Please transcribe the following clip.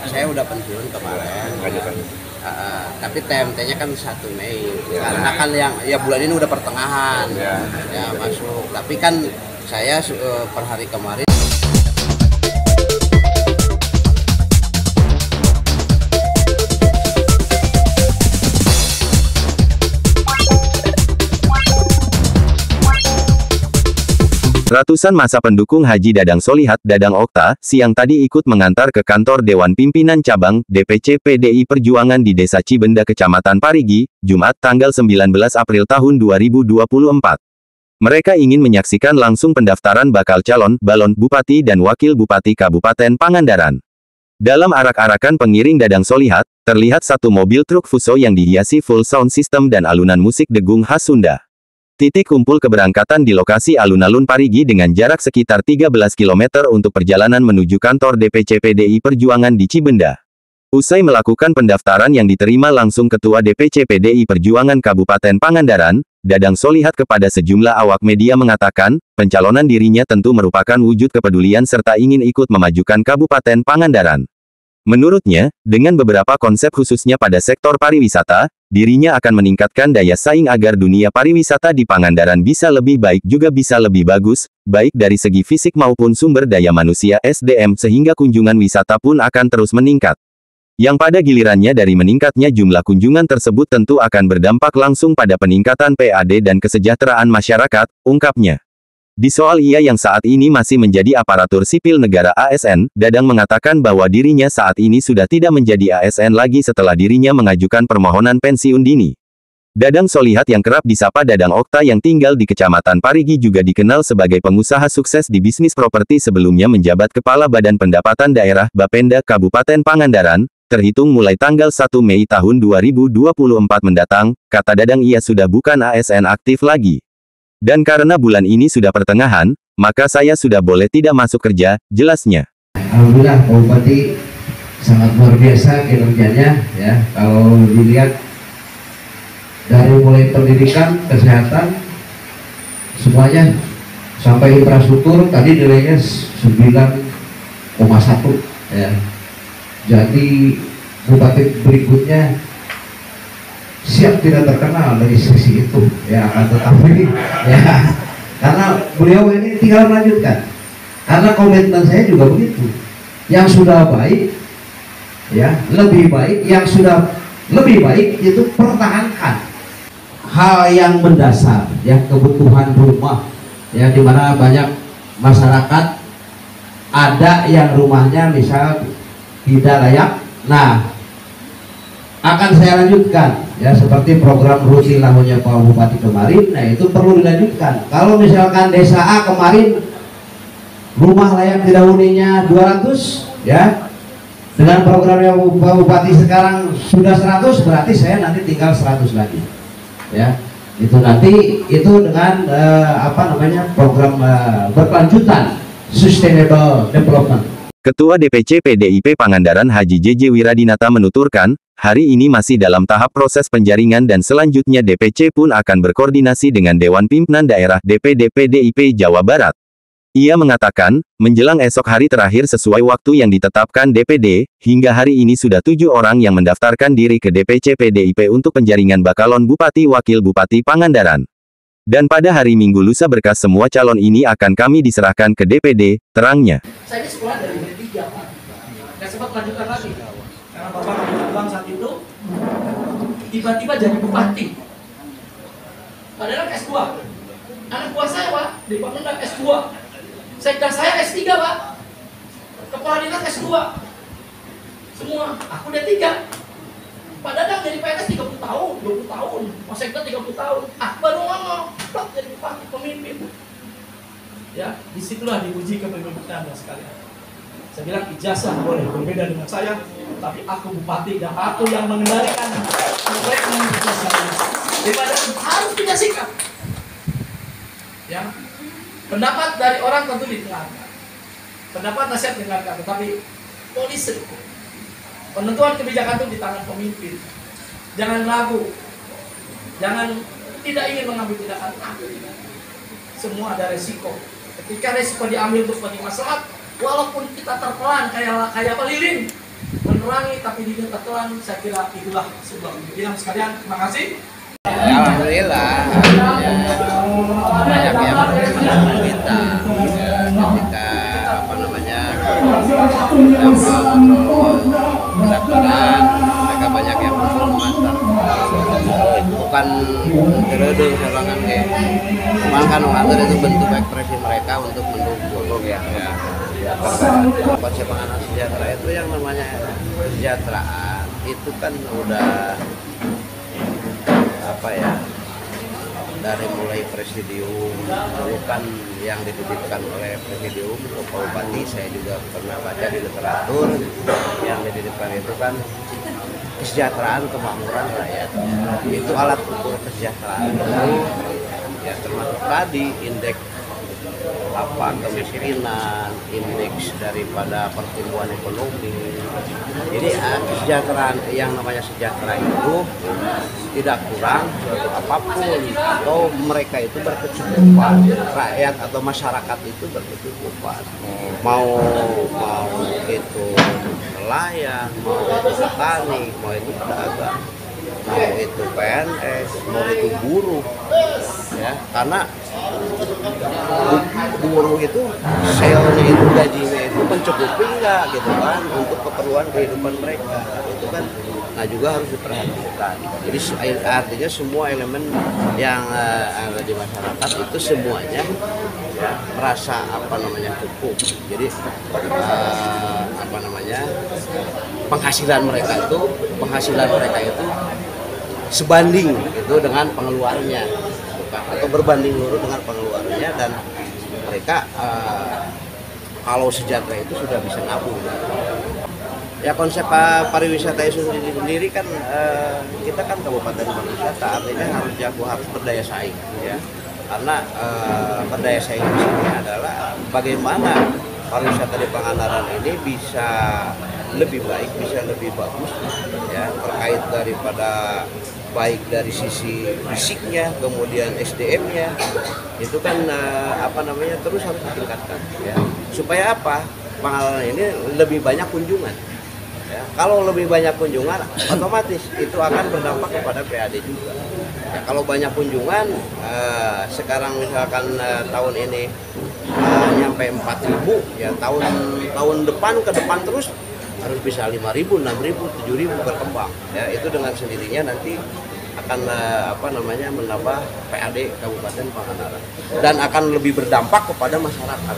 Saya udah pensiun kemarin. Tapi TMT-nya kan 1 Mei. Karena kan yang ya bulan ini udah pertengahan ya masuk. Tapi kan saya per hari kemarin. Ratusan massa pendukung Haji Dadang Solihat Dadang Okta, siang tadi ikut mengantar ke kantor Dewan Pimpinan Cabang, DPC PDI Perjuangan di Desa Cibenda Kecamatan Parigi, Jumat tanggal 19 April tahun 2024. Mereka ingin menyaksikan langsung pendaftaran bakal calon, balon, bupati dan wakil bupati Kabupaten Pangandaran. Dalam arak-arakan pengiring Dadang Solihat, terlihat satu mobil truk Fuso yang dihiasi full sound system dan alunan musik degung khas Sunda. Titik kumpul keberangkatan di lokasi alun-alun Parigi dengan jarak sekitar 13 km untuk perjalanan menuju kantor DPC PDI Perjuangan di Cibenda. Usai melakukan pendaftaran yang diterima langsung Ketua DPC PDI Perjuangan Kabupaten Pangandaran, Dadang Solihat kepada sejumlah awak media mengatakan, pencalonan dirinya tentu merupakan wujud kepedulian serta ingin ikut memajukan Kabupaten Pangandaran. Menurutnya, dengan beberapa konsep khususnya pada sektor pariwisata, dirinya akan meningkatkan daya saing agar dunia pariwisata di Pangandaran bisa lebih baik juga bisa lebih bagus, baik dari segi fisik maupun sumber daya manusia SDM sehingga kunjungan wisata pun akan terus meningkat. Yang pada gilirannya dari meningkatnya jumlah kunjungan tersebut tentu akan berdampak langsung pada peningkatan PAD dan kesejahteraan masyarakat, ungkapnya. Di soal ia yang saat ini masih menjadi aparatur sipil negara ASN, Dadang mengatakan bahwa dirinya saat ini sudah tidak menjadi ASN lagi setelah dirinya mengajukan permohonan pensiun dini. Dadang Solihat yang kerap disapa Dadang Okta yang tinggal di Kecamatan Parigi juga dikenal sebagai pengusaha sukses di bisnis properti sebelumnya menjabat Kepala Badan Pendapatan Daerah Bapenda Kabupaten Pangandaran, terhitung mulai tanggal 1 Mei tahun 2024 mendatang, kata Dadang ia sudah bukan ASN aktif lagi. Dan karena bulan ini sudah pertengahan, maka saya sudah boleh tidak masuk kerja, jelasnya. Alhamdulillah Pak Bupati sangat luar biasa kinerjanya ya. Kalau dilihat dari mulai pendidikan, kesehatan, semuanya sampai infrastruktur tadi nilainya 9,1 ya. Jadi Bupati berikutnya siap tidak terkenal dari sisi itu ya, akan tetapi ya karena beliau ini tinggal melanjutkan, karena komitmen saya juga begitu, yang sudah baik ya lebih baik, yang sudah lebih baik itu pertahankan. Hal yang mendasar ya, kebutuhan rumah ya, dimana banyak masyarakat ada yang rumahnya misal tidak layak, nah akan saya lanjutkan ya, seperti program rutin lahirnya Pak Bupati kemarin. Nah itu perlu dilanjutkan. Kalau misalkan desa A kemarin rumah layak tidak huninya 200 ya, dengan programnya Pak Bupati sekarang sudah 100, berarti saya nanti tinggal 100 lagi ya. Itu nanti itu dengan program berkelanjutan, sustainable development. Ketua DPC PDIP Pangandaran Haji JJ Wiradinata menuturkan, hari ini masih dalam tahap proses penjaringan dan selanjutnya DPC pun akan berkoordinasi dengan Dewan Pimpinan Daerah DPD PDIP Jawa Barat. Ia mengatakan, menjelang esok hari terakhir sesuai waktu yang ditetapkan DPD, hingga hari ini sudah 7 orang yang mendaftarkan diri ke DPC PDIP untuk penjaringan bakalon Bupati Wakil Bupati Pangandaran. Dan pada hari Minggu lusa berkas semua calon ini akan kami diserahkan ke DPD, terangnya. Saya ini sekolah dari D3, Pak. Nggak sempat melanjutkan lagi. Karena Bapak Bambang saat itu tiba-tiba jadi bupati. Padahal S2. Anak buah saya, Pak, di Pangandaran S2. Sekda saya S3, Pak. Kepala dinas S2. Semua, aku D3. Pak Dadang jadi PNS 30 tahun, 20 tahun, Mas Sekda 30 tahun. Baru ngomong, jadi bupati pemimpin. Ya, disitulah diuji kepemimpinan sekalian. Saya bilang ijazah boleh berbeda dengan saya, tapi aku bupati dan aku yang mengendalikan mereka ijazah. Daripada harus punya sikap. Ya, pendapat dari orang tentu didengarkan, pendapat nasihat didengarkan, tetapi polisi. Penentuan kebijakan itu di tangan pemimpin. Jangan ragu, jangan tidak ingin mengambil tindakan. Semua ada resiko. Ketika resiko diambil untuk bagi masyarakat, walaupun kita terpelan kayak lilin, menerangi tapi tidak terang. Saya kira itulah sebuah pimpinan sekalian. Terima kasih. Ya, alhamdulillah banyak yang mendukung kita ketika apa namanya pendaftaran, mereka banyak yang mengantar, bukan terudung serangan kayak cuman kan mengantar itu bentuk ekspresi mereka untuk mendukung ya. Konsep panganan sejahtera itu yang namanya kesejahteraan itu kan udah apa ya, dari mulai presidium dulu kan yang dititipkan oleh presidium untuk Pak Bupati. Saya juga pernah baca di literatur yang dititipkan itu kan kesejahteraan kemakmuran rakyat, itu alat ukur kesejahteraan itu ya termasuk tadi indeks apa kemiskinan, indeks daripada pertumbuhan ekonomi. Jadi kesejahteraan yang namanya sejahtera itu tidak kurang suatu apapun, atau mereka itu berkecukupan, rakyat atau masyarakat itu berkecukupan, mau itu nelayan, mau itu petani, mau itu pedagang, mau itu PNS, mau itu buruh ya, karena buruh itu selnya itu gajinya itu mencukupi nggak gitu kan untuk keperluan kehidupan mereka itu kan, nah juga harus diperhatikan. Jadi artinya semua elemen yang ada di masyarakat itu semuanya ya merasa apa namanya cukup. Jadi apa namanya penghasilan mereka itu sebanding itu dengan pengeluarannya atau berbanding lurus dengan pengeluarannya, dan mereka kalau sejahtera itu sudah bisa nabung. Ya konsep pariwisata itu sendiri kan kita kan kabupaten pariwisata, artinya harus jago, harus berdaya saing ya, karena berdaya saing di sini adalah bagaimana pariwisata di Pangandaran ini bisa lebih baik, bisa lebih bagus ya, terkait daripada baik dari sisi fisiknya, kemudian SDM-nya itu kan apa namanya terus harus ditingkatkan ya, supaya apa, Pangandaran ini lebih banyak kunjungan ya. Kalau lebih banyak kunjungan otomatis itu akan berdampak kepada PAD juga ya. Kalau banyak kunjungan sekarang misalkan tahun ini nyampe 4.000 ya, tahun depan ke depan terus harus bisa 5.000, 6.000, 7.000 berkembang ya. Itu dengan sendirinya nanti akan apa namanya menambah PAD Kabupaten Pangandaran dan akan lebih berdampak kepada masyarakat.